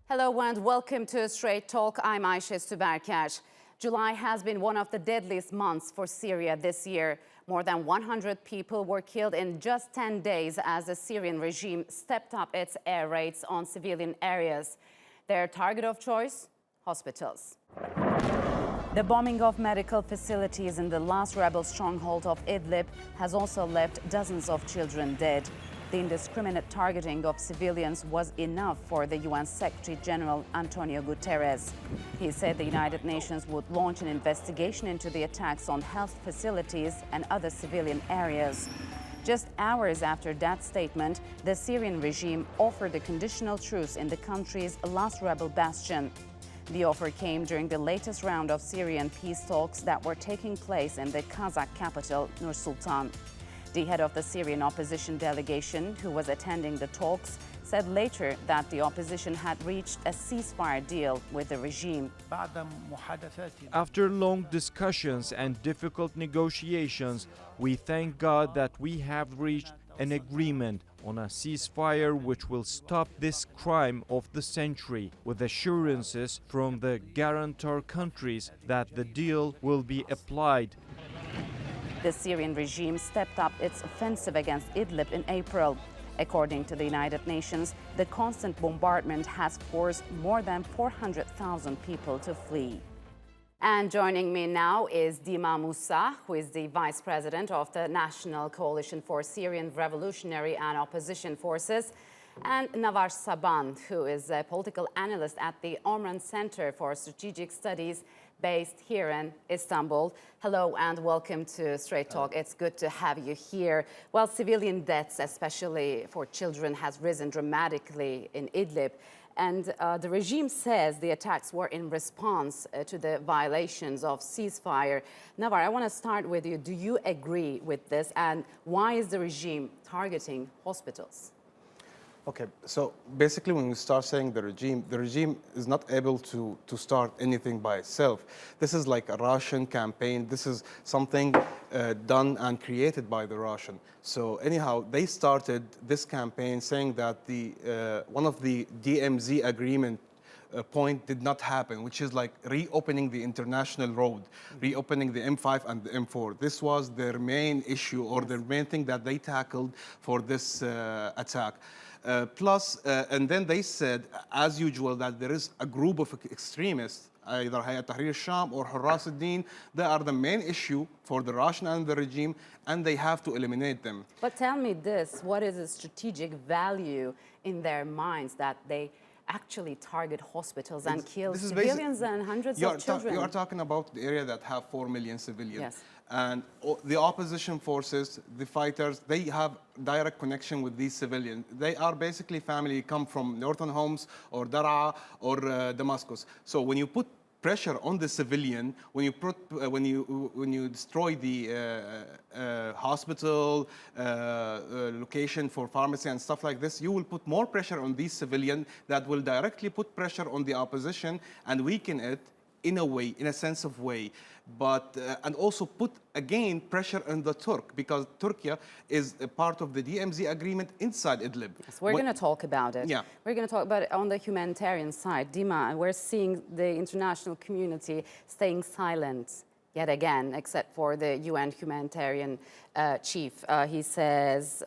Hello and welcome to Straight Talk. I'm Ayşe Süberker. July has been one of the deadliest months for Syria this year. More than 100 people were killed in just 10 days as the Syrian regime stepped up its air raids on civilian areas. Their target of choice? Hospitals. The bombing of medical facilities in the last rebel stronghold of Idlib has also left dozens of children dead. The indiscriminate targeting of civilians was enough for the UN Secretary General Antonio Guterres. He said the United Nations would launch an investigation into the attacks on health facilities and other civilian areas. Just hours after that statement, the Syrian regime offered a conditional truce in the country's last rebel bastion. The offer came during the latest round of Syrian peace talks that were taking place in the Kazakh capital, Nur-Sultan. The head of the Syrian opposition delegation, who was attending the talks, said later that the opposition had reached a ceasefire deal with the regime. After long discussions and difficult negotiations, we thank God that we have reached an agreement on a ceasefire which will stop this crime of the century, with assurances from the guarantor countries that the deal will be applied. The Syrian regime stepped up its offensive against Idlib in April. According to the United Nations, the constant bombardment has forced more than 400,000 people to flee. And joining me now is Dima Musa, who is the Vice President of the National Coalition for Syrian Revolutionary and Opposition Forces, and Navar Saban, who is a political analyst at the Omran Center for Strategic Studies based here in Istanbul. Hello and welcome to Straight Talk. It's good to have you here. Well, civilian deaths, especially for children, has risen dramatically in Idlib. And the regime says the attacks were in response to the violations of ceasefire. Navar, I want to start with you. Do you agree with this? And why is the regime targeting hospitals? Okay, so basically when we start saying the regime is not able to start anything by itself. This is like a Russian campaign. This is something done and created by the Russian. So anyhow, they started this campaign saying that one of the DMZ agreement point did not happen, which is like reopening the international road, reopening the M5 and the M4. This was their main issue or their main thing that they tackled for this attack. And then they said, as usual, that there is a group of extremists, either Hayat Tahrir al-Sham or Hurras al-Din. They are the main issue for the Russian and the regime, and they have to eliminate them. But tell me this, what is the strategic value in their minds that they actually target hospitals and kill civilians and hundreds of children? You are talking about the area that have 4 million civilians. Yes. And the opposition forces, the fighters, they have direct connection with these civilians. They are basically family, come from northern Homs or Daraa or Damascus. So when you put pressure on the civilian, when you destroy the hospital, location for pharmacy and stuff like this, you will put more pressure on these civilians that will directly put pressure on the opposition and weaken it in a way, in a sense of way. But and also put again pressure on the Turk, because Turkey is a part of the DMZ agreement inside Idlib. Yes, we're going to talk about it. Yeah. We're going to talk about it on the humanitarian side. Dima, we're seeing the international community staying silent yet again, except for the UN humanitarian chief. He says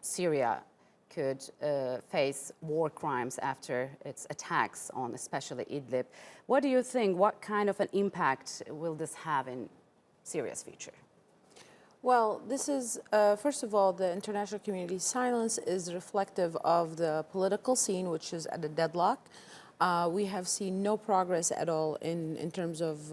Syria could face war crimes after its attacks on especially Idlib. What do you think? What kind of an impact will this have in Syria's future? Well, this is, first of all, the international community's silence is reflective of the political scene, which is at a deadlock. We have seen no progress at all in terms of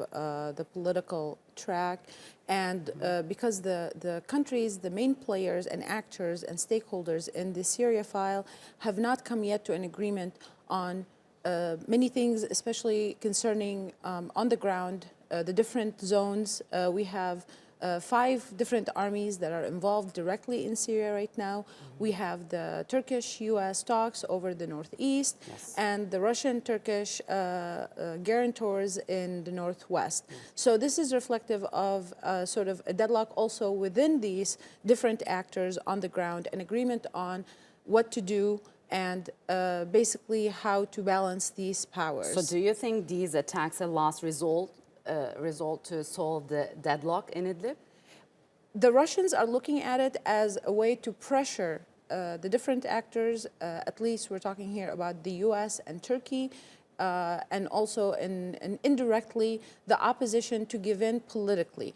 the political track. And because the countries, the main players and actors and stakeholders in the Syria file have not come yet to an agreement on many things, especially concerning on the ground, the different zones. We have 5 different armies that are involved directly in Syria right now. We have the Turkish-US talks over the northeast, yes, and the Russian-Turkish guarantors in the northwest. Yes. So this is reflective of sort of a deadlock also within these different actors on the ground, an agreement on what to do and basically how to balance these powers. So do you think these attacks are last resort to solve the deadlock in Idlib? The Russians are looking at it as a way to pressure the different actors, at least we're talking here about the US and Turkey, and also indirectly the opposition to give in politically.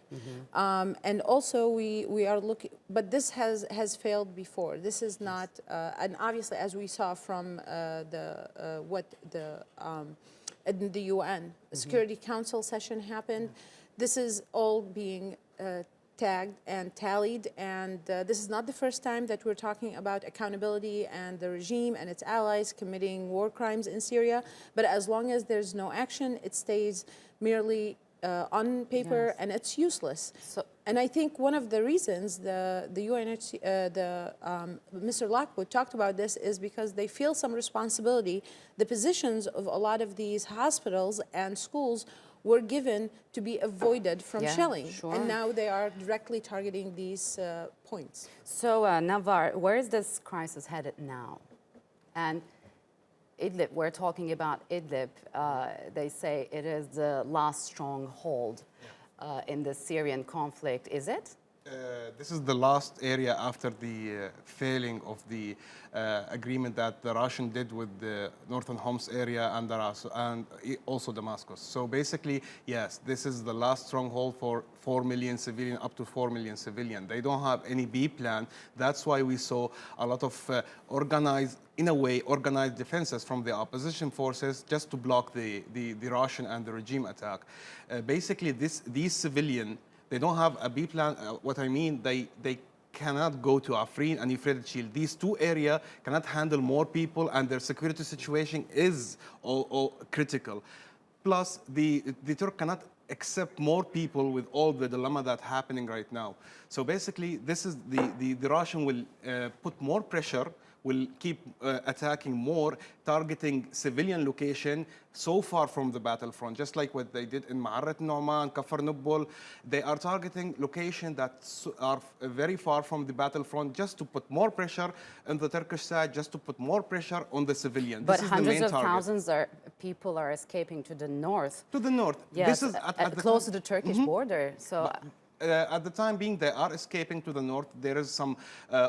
And also we are looking, but this has failed before. This is not, and obviously as we saw from in the UN Security Council session happened, this is all being tagged and tallied, and this is not the first time that we're talking about accountability and the regime and its allies committing war crimes in Syria, but as long as there's no action, it stays merely on paper, and it's useless. And I think one of the reasons the Mr. Lockwood talked about this is because they feel some responsibility. The positions of a lot of these hospitals and schools were given to be avoided from shelling. And now they are directly targeting these points. So, Navar, where is this crisis headed now? And Idlib, we're talking about Idlib. They say it is the last stronghold in the Syrian conflict. Is it? This is the last area after the failing of the agreement that the Russian did with the northern Homs area and also Damascus. So basically, yes, this is the last stronghold for 4 million civilian, up to 4 million civilian. They don't have any B plan. That's why we saw a lot of organized defenses from the opposition forces just to block the Russian and the regime attack. Basically, these civilian, they don't have a B plan. What I mean, they cannot go to Afrin and Euphrates Shield. These two areas cannot handle more people, and their security situation is all critical. Plus, the Turk cannot accept more people with all the dilemma that's happening right now. So basically, this is the Russian will put more pressure, will keep attacking more, targeting civilian location so far from the battlefront, just like what they did in Ma'arat Nu'man, Kafar Nubbul. They are targeting locations that are very far from the battlefront just to put more pressure on the Turkish side, just to put more pressure on the civilian. But this hundreds is the main of target. thousands of people are escaping to the north. To the north. Yes, This is close to the Turkish border. So. At the time being, they are escaping to the north. There is some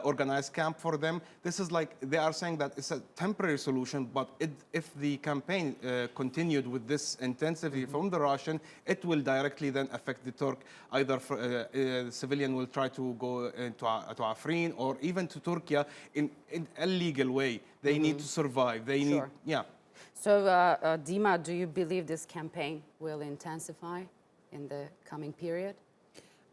organized camp for them. This is like, they are saying that it's a temporary solution, but if the campaign continued with this intensity from the Russian, it will directly then affect the Turk. Either civilian will try to go to Afrin or even to Turkey in illegal way. They need to survive. They need, So, Dima, do you believe this campaign will intensify in the coming period?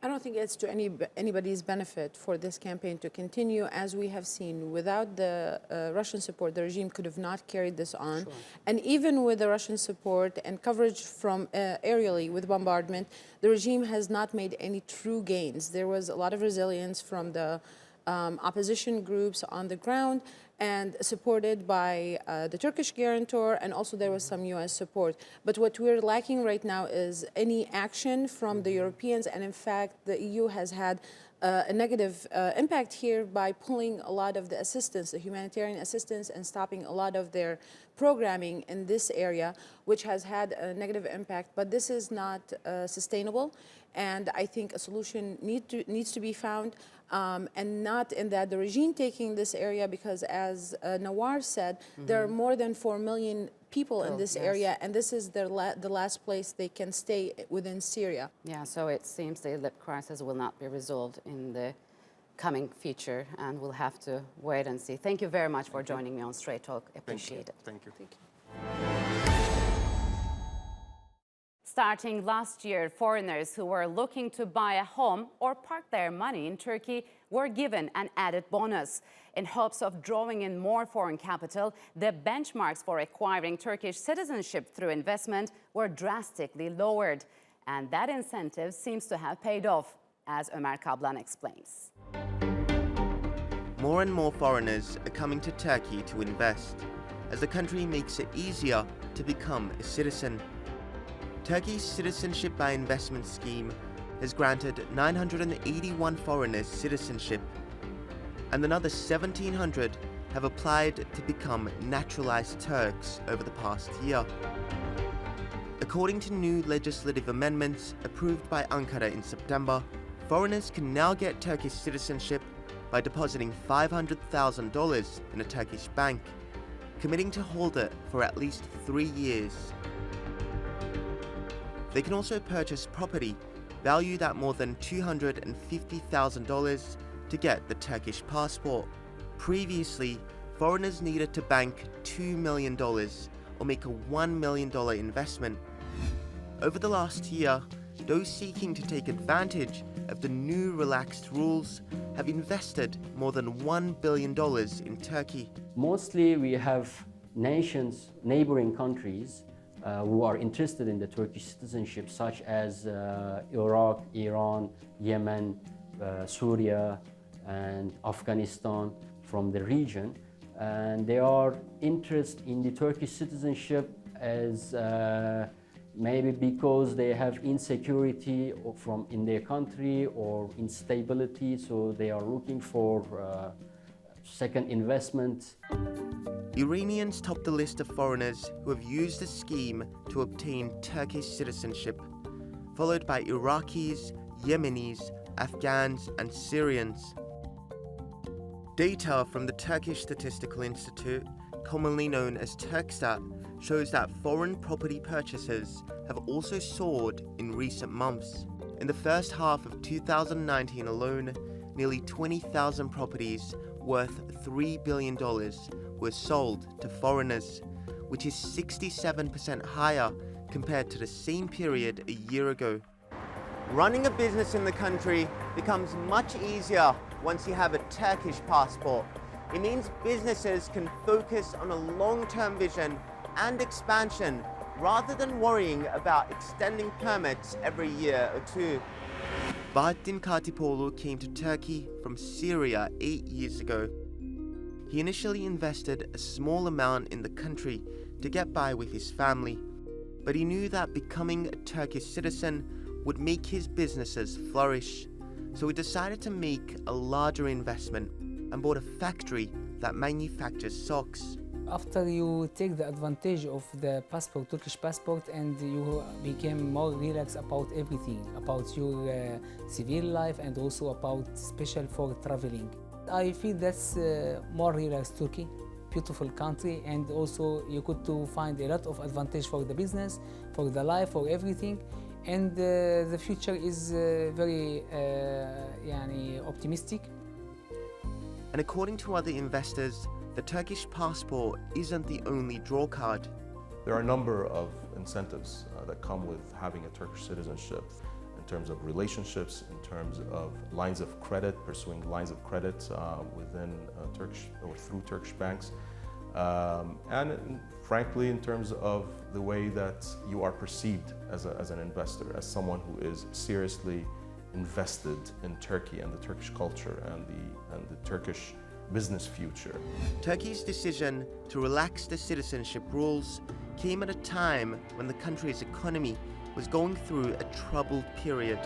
I don't think it's to anybody's benefit for this campaign to continue. As we have seen, without the Russian support, the regime could have not carried this on. And even with the Russian support and coverage from aerially with bombardment, the regime has not made any true gains. There was a lot of resilience from the opposition groups on the ground, and supported by the Turkish guarantor, and also there was some US support. But what we're lacking right now is any action from the Europeans, and in fact, the EU has had a negative impact here by pulling a lot of the assistance, the humanitarian assistance, and stopping a lot of their programming in this area, which has had a negative impact. But this is not sustainable, and I think a solution needs to be found. And not in that the regime taking this area, because as Nawar said, there are more than 4 million people in this area, and this is the last place they can stay within Syria. Yeah, so it seems the Idlib crisis will not be resolved in the coming future, and we'll have to wait and see. Thank you very much for joining me on Straight Talk. Appreciate it. Thank you. Starting last year, foreigners who were looking to buy a home or park their money in Turkey were given an added bonus. In hopes of drawing in more foreign capital, the benchmarks for acquiring Turkish citizenship through investment were drastically lowered. And that incentive seems to have paid off, as Ömer Kablan explains. More and more foreigners are coming to Turkey to invest, as the country makes it easier to become a citizen. Turkey's Citizenship by Investment scheme has granted 981 foreigners citizenship, and another 1,700 have applied to become naturalized Turks over the past year. According to new legislative amendments approved by Ankara in September, foreigners can now get Turkish citizenship by depositing $500,000 in a Turkish bank, committing to hold it for at least 3 years. They can also purchase property valued at more than $250,000 to get the Turkish passport. Previously, foreigners needed to bank $2 million or make a $1 million investment. Over the last year, those seeking to take advantage of the new relaxed rules have invested more than $1 billion in Turkey. Mostly we have nations, neighboring countries, who are interested in the Turkish citizenship, such as Iraq, Iran, Yemen, Syria, and Afghanistan from the region. And they are interested in the Turkish citizenship as maybe because they have insecurity in their country or instability, so they are looking for second investment. Iranians top the list of foreigners who have used the scheme to obtain Turkish citizenship, followed by Iraqis, Yemenis, Afghans, and Syrians. Data from the Turkish Statistical Institute, commonly known as Turkstat, shows that foreign property purchases have also soared in recent months. In the first half of 2019 alone, nearly 20,000 properties worth $3 billion were sold to foreigners, which is 67% higher compared to the same period a year ago. Running a business in the country becomes much easier once you have a Turkish passport. It means businesses can focus on a long-term vision and expansion rather than worrying about extending permits every year or two. Bahattin Katipoğlu came to Turkey from Syria 8 years ago. He initially invested a small amount in the country to get by with his family, but he knew that becoming a Turkish citizen would make his businesses flourish. So he decided to make a larger investment and bought a factory that manufactures socks. After you take the advantage of the passport, Turkish passport, and you became more relaxed about everything, about your civil life and also about special for traveling. I feel that's more relaxed Turkey, beautiful country, and also you could to find a lot of advantage for the business, for the life, for everything. And the future is very optimistic. And according to other investors, the Turkish passport isn't the only drawcard. There are a number of incentives that come with having a Turkish citizenship in terms of relationships, in terms of lines of credit, pursuing lines of credit within Turkish or through Turkish banks, and frankly in terms of the way that you are perceived as an investor, as someone who is seriously invested in Turkey and the Turkish culture and the Turkish business future. Turkey's decision to relax the citizenship rules came at a time when the country's economy was going through a troubled period.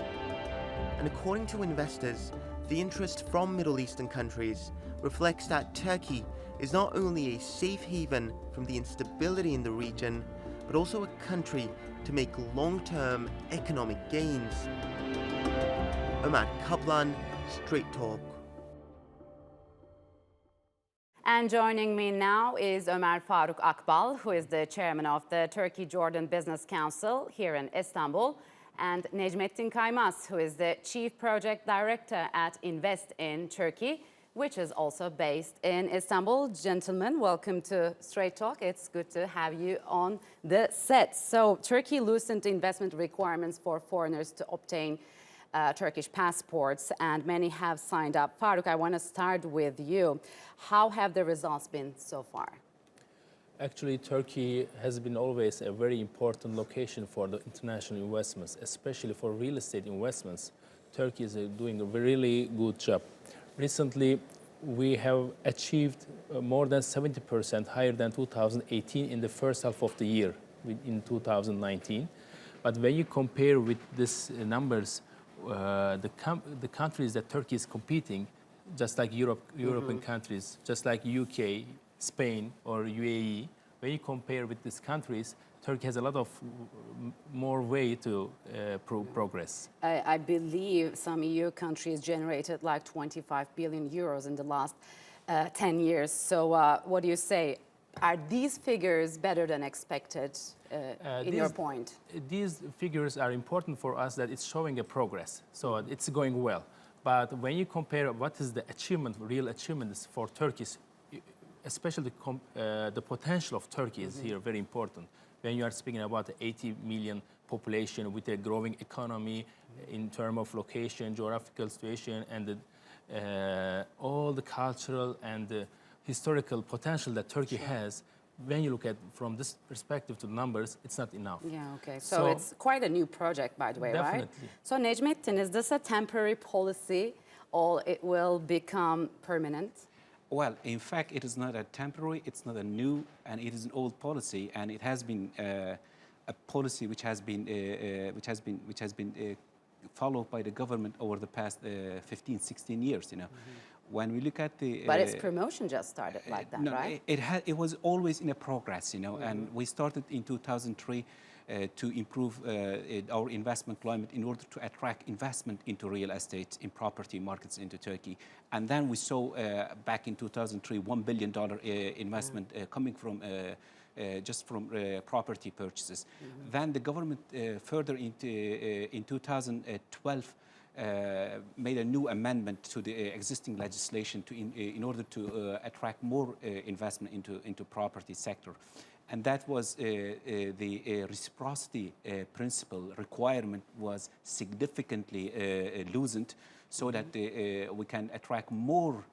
And according to investors, the interest from Middle Eastern countries reflects that Turkey is not only a safe haven from the instability in the region, but also a country to make long-term economic gains. Omar Kaplan, Straight Talk. And joining me now is Ömer Faruk Akbal, who is the chairman of the Turkey-Jordan Business Council here in Istanbul, and Necmettin Kaymaz, who is the chief project director at Invest in Turkey, which is also based in Istanbul. Gentlemen, welcome to Straight Talk. It's good to have you on the set. So Turkey loosened investment requirements for foreigners to obtain Turkish passports, and many have signed up. Faruk, I want to start with you. How have the results been so far? Actually, Turkey has been always a very important location for the international investments, especially for real estate investments. Turkey is doing a really good job. Recently, we have achieved more than 70% higher than 2018 in the first half of the year in 2019. But when you compare with these numbers, the countries that Turkey is competing, just like European countries, just like UK, Spain, or UAE. When you compare with these countries, Turkey has a lot of more way to progress. I believe some EU countries generated like 25 billion euros in the last 10 years. So what do you say? Are these figures better than expected in your point? These figures are important for us that it's showing a progress. So it's going well. But when you compare what is the achievement, real achievements for Turkey, especially the potential of Turkey is here very important. When you are speaking about the 80 million population with a growing economy in terms of location, geographical situation, and all the cultural and historical potential that Turkey has, when you look at from this perspective to the numbers, it's not enough. Yeah, okay. So it's quite a new project, by the way, definitely. Right? So Necmettin, is this a temporary policy or it will become permanent? Well, in fact, it is not a temporary, it's not a new, and it is an old policy, and it has been a policy which has been followed by the government over the past 15, 16 years, you know. When we look at the... But its promotion just started like that, no, right? It was always in a progress, you know, and we started in 2003 to improve our investment climate in order to attract investment into real estate, in property markets into Turkey. And then we saw back in 2003, $1 billion investment coming from just from property purchases. Then the government further in 2012 made a new amendment to the existing legislation in order to attract more investment into property sector. And that was the reciprocity principle requirement was significantly loosened so that we can attract more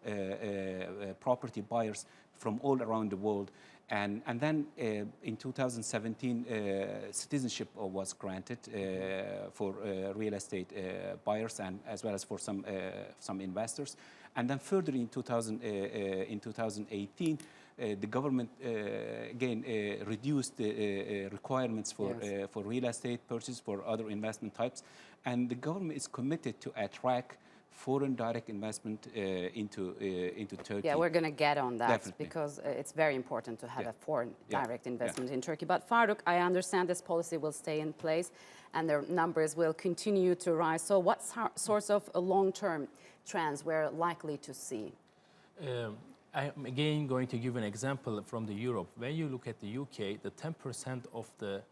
property buyers from all around the world. And then in 2017, citizenship was granted for real estate buyers and as well as for some investors. And then further in 2018, the government again reduced the requirements for real estate purchase for other investment types, and the government is committed to attract foreign direct investment into Turkey. Yeah, we're going to get on that. Definitely. Because it's very important to have a foreign direct investment in Turkey. But Faruk, I understand this policy will stay in place and the numbers will continue to rise. So what sorts of long-term trends we're likely to see? I'm again going to give an example from the Europe. When you look at the UK, the 10% of the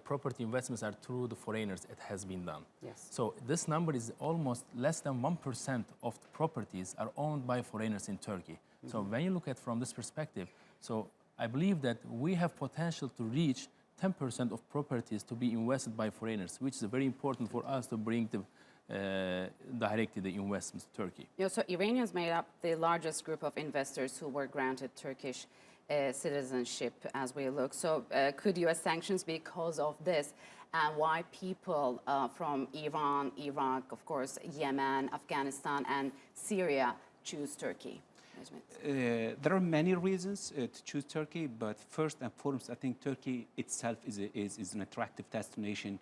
property investments are through the foreigners. It has been done. Yes. So this number is almost less than 1% of the properties are owned by foreigners in Turkey. So when you look at from this perspective, so I believe that we have potential to reach 10% of properties to be invested by foreigners, which is very important for us to bring the directly the investments to Turkey. You know, so Iranians made up the largest group of investors who were granted Turkish citizenship as we look. So could U.S. sanctions because of this, and why people from Iran, Iraq, of course, Yemen, Afghanistan, and Syria choose Turkey? There are many reasons to choose Turkey, but first and foremost, I think Turkey itself is an attractive destination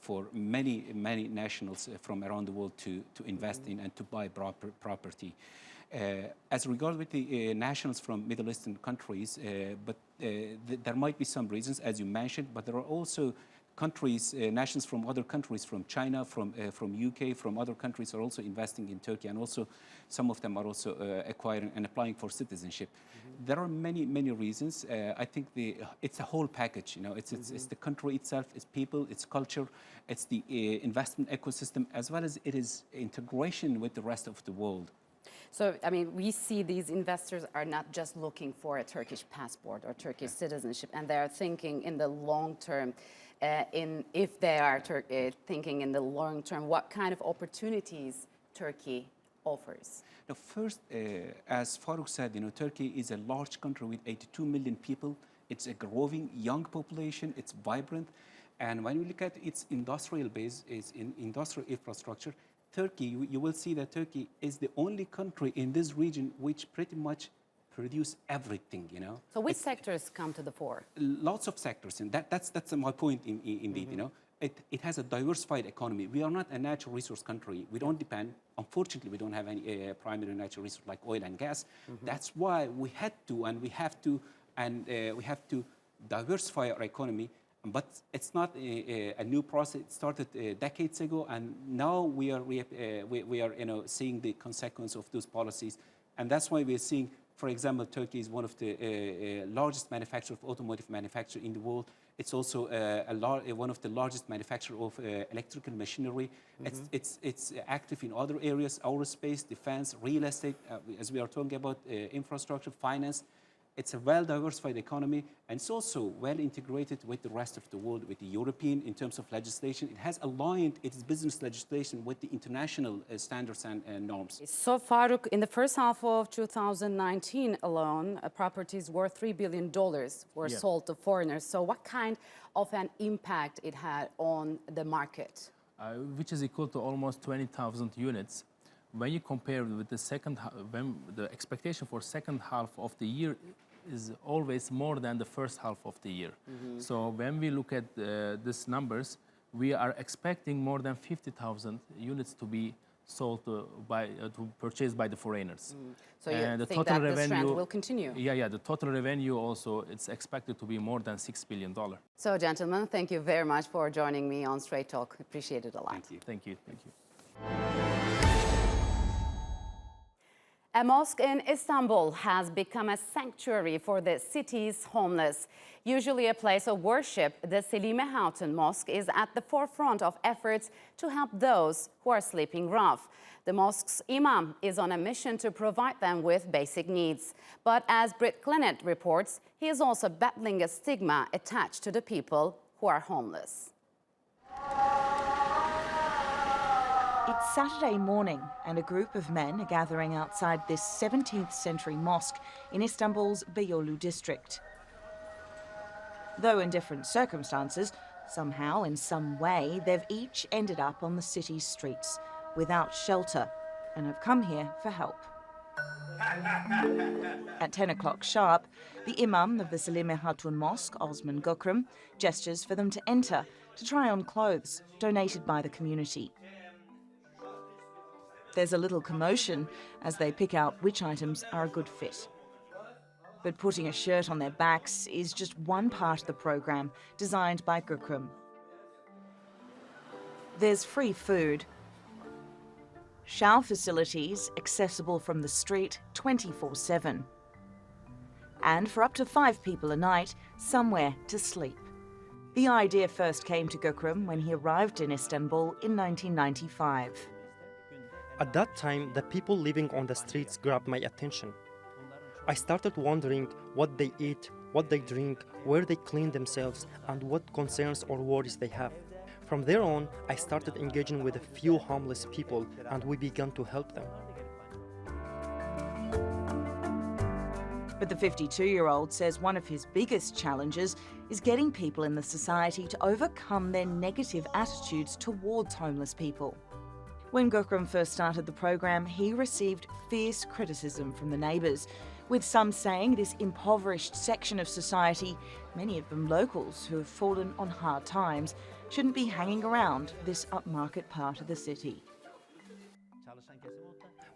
for many nationals from around the world to invest in and to buy property. As regards with the nationals from Middle Eastern countries, but there might be some reasons, as you mentioned, but there are also countries, nationals from other countries, from China, from UK, from other countries are also investing in Turkey, and also some of them are also acquiring and applying for citizenship. There are many reasons. I think it's a whole package. You know, it's the country itself, its people, its culture, it's the investment ecosystem, as well as it is integration with the rest of the world. So, I mean, we see these investors are not just looking for a Turkish passport or Turkish citizenship, and they are thinking in the long term. If they are thinking in the long term, what kind of opportunities Turkey offers? Now, first, as Faruk said, you know, Turkey is a large country with 82 million people. It's a growing young population. It's vibrant, and when you look at its industrial base, its industrial infrastructure, Turkey, you will see that Turkey is the only country in this region which pretty much produce everything, you know. So which sectors come to the fore? Lots of sectors, and that's my point indeed, you know. it has a diversified economy. We are not a natural resource country. We don't depend, unfortunately, we don't have any primary natural resource like oil and gas. That's why we had to, and we have to diversify our economy. But it's not a new process. It started decades ago, and now we are seeing the consequence of those policies. And that's why we're seeing, for example, Turkey is one of the largest manufacturer of automotive manufacturer in the world. It's also one of the largest manufacturer of electrical machinery. It's active in other areas, aerospace, defense, real estate, as we are talking about infrastructure, finance. It's a well-diversified economy, and it's also well-integrated with the rest of the world, with the European in terms of legislation. It has aligned its business legislation with the international standards and norms. So, Faruk, in the first half of 2019 alone, properties worth $3 billion were sold to foreigners. So what kind of an impact it had on the market? Which is equal to almost 20,000 units. When you compare with the when the expectation for second half of the year is always more than the first half of the year. So when we look at these numbers, we are expecting more than 50,000 units to be sold to purchased by the foreigners. So you think that this trend will continue? Yeah, the total revenue also, it's expected to be more than $6 billion. So, gentlemen, thank you very much for joining me on Straight Talk. Appreciate it a lot. Thank you. A mosque in Istanbul has become a sanctuary for the city's homeless. Usually a place of worship, the Selime Hatun Mosque is at the forefront of efforts to help those who are sleeping rough. The mosque's Imam is on a mission to provide them with basic needs. But as Britt Clennett reports, he is also battling a stigma attached to the people who are homeless. It's Saturday morning and a group of men are gathering outside this 17th century mosque in Istanbul's Beyoğlu district. Though in different circumstances, somehow, in some way, they've each ended up on the city's streets without shelter and have come here for help. At 10 o'clock sharp, the Imam of the Selime Hatun Mosque, Osman Gökrum, gestures for them to enter to try on clothes donated by the community. There's a little commotion as they pick out which items are a good fit. But putting a shirt on their backs is just one part of the program designed by Gökrum. There's free food, shower facilities accessible from the street 24/7, and for up to 5 people a night, somewhere to sleep. The idea first came to Gökrum when he arrived in Istanbul in 1995. At that time, the people living on the streets grabbed my attention. I started wondering what they eat, what they drink, where they clean themselves, and what concerns or worries they have. From there on, I started engaging with a few homeless people, and we began to help them. But the 52-year-old says one of his biggest challenges is getting people in the society to overcome their negative attitudes towards homeless people. When Gökrum first started the program, he received fierce criticism from the neighbours, with some saying this impoverished section of society, many of them locals who have fallen on hard times, shouldn't be hanging around this upmarket part of the city.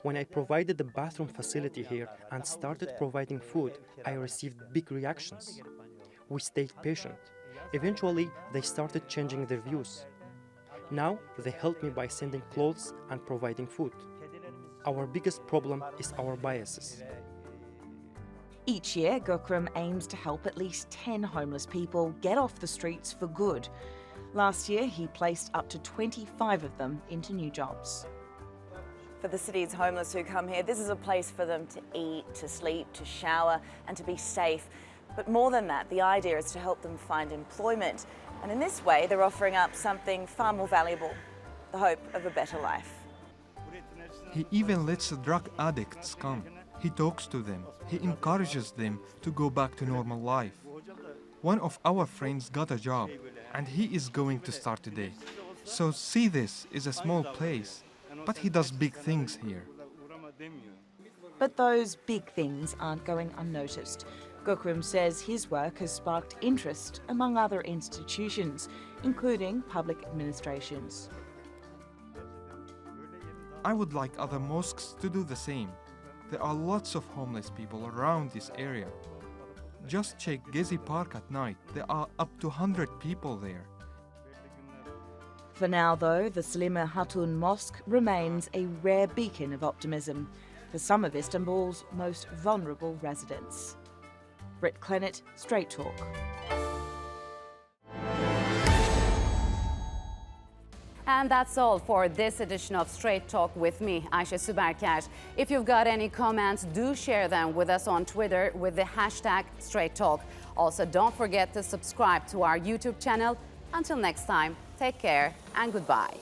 When I provided the bathroom facility here and started providing food, I received big reactions. We stayed patient. Eventually, they started changing their views. Now, they help me by sending clothes and providing food. Our biggest problem is our biases. Each year, Gökrum aims to help at least 10 homeless people get off the streets for good. Last year, he placed up to 25 of them into new jobs. For the city's homeless who come here, this is a place for them to eat, to sleep, to shower, and to be safe. But more than that, the idea is to help them find employment. And in this way, they're offering up something far more valuable, the hope of a better life. He even lets the drug addicts come. He talks to them. He encourages them to go back to normal life. One of our friends got a job, and he is going to start today. So see, this is a small place, but he does big things here. But those big things aren't going unnoticed. Gökrum says his work has sparked interest among other institutions, including public administrations. I would like other mosques to do the same. There are lots of homeless people around this area. Just check Gezi Park at night. There are up to 100 people there. For now, though, the Slimah Hatun Mosque remains a rare beacon of optimism for some of Istanbul's most vulnerable residents. Britt Clennett, Straight Talk. And that's all for this edition of Straight Talk with me, Ayşe Süberker. If you've got any comments, do share them with us on Twitter with the hashtag Straight Talk. Also, don't forget to subscribe to our YouTube channel. Until next time, take care and goodbye.